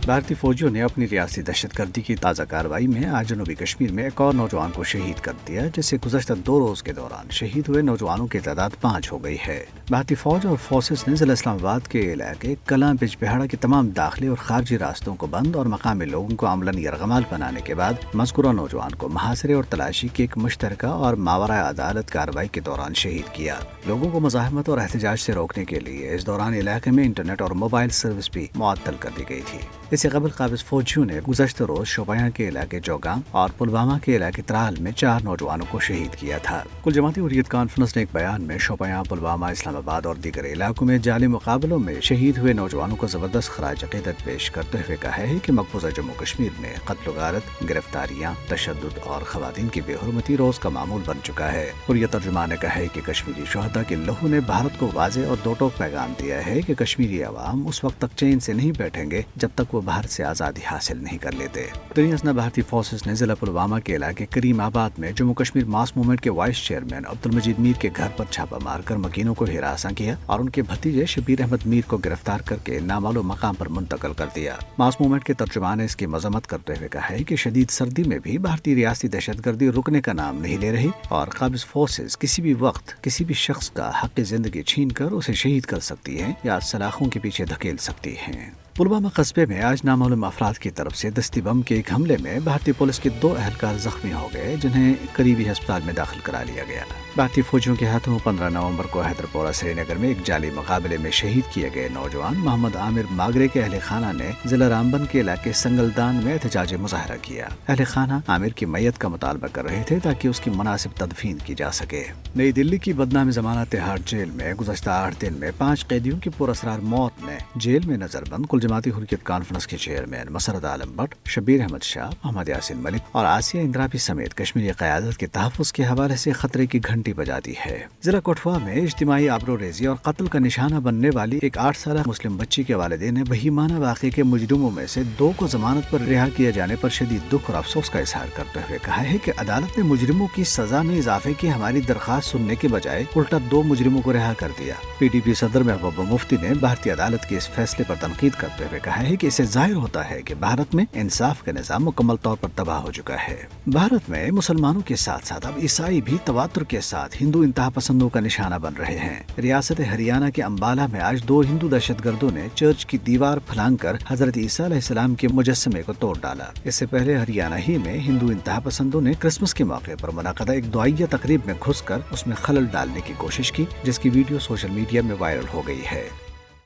بھارتی فوجیوں نے اپنی ریاستی دہشت گردی کی تازہ کارروائی میں آج جنوبی کشمیر میں ایک اور نوجوان کو شہید کر دیا، جس سے گزشتہ 2 روز کے دوران شہید ہوئے نوجوانوں کی تعداد 5 ہو گئی ہے۔ بھارتی فوج اور فورسز نے ضلع اسلام آباد کے علاقے کلاں بج بہاڑا کے تمام داخلی اور خارجی راستوں کو بند اور مقامی لوگوں کو عملاً یرغمال بنانے کے بعد مذکورہ نوجوان کو محاصرے اور تلاشی کی ایک مشترکہ اور ماورائے عدالت کارروائی کے دوران شہید کیا۔ لوگوں کو مزاحمت اور احتجاج سے روکنے کے لیے اس دوران علاقے میں انٹرنیٹ اور موبائل سروس بھی معطل کر دی گئی تھی۔ اس سے قبل قابض فوجیوں نے گزشتہ روز شوپیاں کے علاقے چوگام اور پلوامہ کے علاقے ترال میں 4 نوجوانوں کو شہید کیا تھا۔ کل جماعتی حریت کانفرنس نے ایک بیان میں شوپیاں، پلوامہ، اسلام آباد اور دیگر علاقوں میں جعلی مقابلوں میں شہید ہوئے نوجوانوں کو زبردست خراج عقیدت پیش کرتے ہوئے کہا ہے کہ مقبوضہ جموں کشمیر میں قتل و غارت، گرفتاریاں، تشدد اور خواتین کی بے حرمتی روز کا معمول بن چکا ہے۔ حریت ترجمان نے کہا ہے کہ کشمیری شہداء کے لہو نے بھارت کو واضح اور دو ٹوک پیغام دیا ہے کہ کشمیری عوام اس وقت تک چین سے نہیں بیٹھیں گے جب تک وہ بھارت سے آزادی حاصل نہیں کر لیتے۔ دنیا اسنا بھارتی فورسز نے ضلع پلوامہ کے علاقے کریم آباد میں جموں کشمیر ماس موومنٹ کے وائس چیئرمین عبدالمجید میر کے گھر پر چھاپہ مار کر مکینوں کو ہراساں کیا اور ان کے بھتیجے شبیر احمد میر کو گرفتار کر کے نامعلوم مقام پر منتقل کر دیا۔ ماس موومنٹ کے ترجمان نے اس کی مذمت کرتے ہوئے کہا ہے کہ شدید سردی میں بھی بھارتی ریاستی دہشت گردی رکنے کا نام نہیں لے رہی اور قابض فورسز کسی بھی وقت کسی بھی شخص کا حق زندگی چھین کر اسے شہید کر سکتی ہیں یا سلاخوں کے پیچھے دھکیل سکتی ہیں۔ پلوامہ قصبے میں آج نامعلوم افراد کی طرف سے دستی بم کے ایک حملے میں بھارتی پولیس کے 2 اہلکار زخمی ہو گئے، جنہیں قریبی ہسپتال میں داخل کرا لیا گیا۔ بھارتی فوجیوں کے ہاتھوں 15 نومبر کو حیدرپورہ سری نگر میں ایک جعلی مقابلے میں شہید کیے گئے نوجوان محمد عامر ماگرے کے اہل خانہ نے ضلع رامبن کے علاقے سنگلدان میں احتجاجی مظاہرہ کیا۔ اہل خانہ عامر کی میت کا مطالبہ کر رہے تھے تاکہ اس کی مناسب تدفین کی جا سکے۔ نئی دلی کی بدنام زمانہ تہاڑ جیل میں گزشتہ 8 دن میں 5 قیدیوں کی پراسرار موت نے جیل میں نظر بند کل جماعتی حریت کانفرنس کے چیئرمین مسرت عالم بٹ، شبیر احمد شاہ، محمد یاسین ملک اور آسیہ اندرابی سمیت کشمیری قیادت کے تحفظ کے حوالے سے خطرے کی گھنٹی بجا دی ہے۔ ضلع کٹھوا میں اجتماعی آبروریزی اور قتل کا نشانہ بننے والی ایک 8 سالہ مسلم بچی کے والدین نے وہیمانہ واقعے کے مجرموں میں سے 2 کو ضمانت پر رہا کیے جانے پر شدید دکھ اور افسوس کا اظہار کرتے ہوئے کہا ہے کہ عدالت نے مجرموں کی سزا میں اضافے کی ہماری درخواست سننے کے بجائے الٹا 2 مجرموں کو رہا کر دیا۔ پی ڈی پی صدر محبوبہ مفتی نے بھارتی عدالت کے اس فیصلے پر تنقید کرتے ہوئے کہا ہے کہ اسے ظاہر ہوتا ہے کہ بھارت میں انصاف کا نظام مکمل طور پر تباہ ہو چکا ہے۔ بھارت میں مسلمانوں کے ساتھ ساتھ اب عیسائی بھی تواتر کے ساتھ ہندو انتہا پسندوں کا نشانہ بن رہے ہیں۔ ریاست ہریانہ کے امبالہ میں آج 2 ہندو دہشت گردوں نے چرچ کی دیوار پھلانگ کر حضرت عیسیٰ علیہ السلام کے مجسمے کو توڑ ڈالا۔ اس سے پہلے ہریانہ ہی میں ہندو انتہا پسندوں نے کرسمس کے موقع پر منعقدہ ایک دعائیہ تقریب میں گھس کر اس میں خلل ڈالنے کی کوشش کی، جس کی ویڈیو سوشل میڈیا میں وائرل ہو گئی ہے۔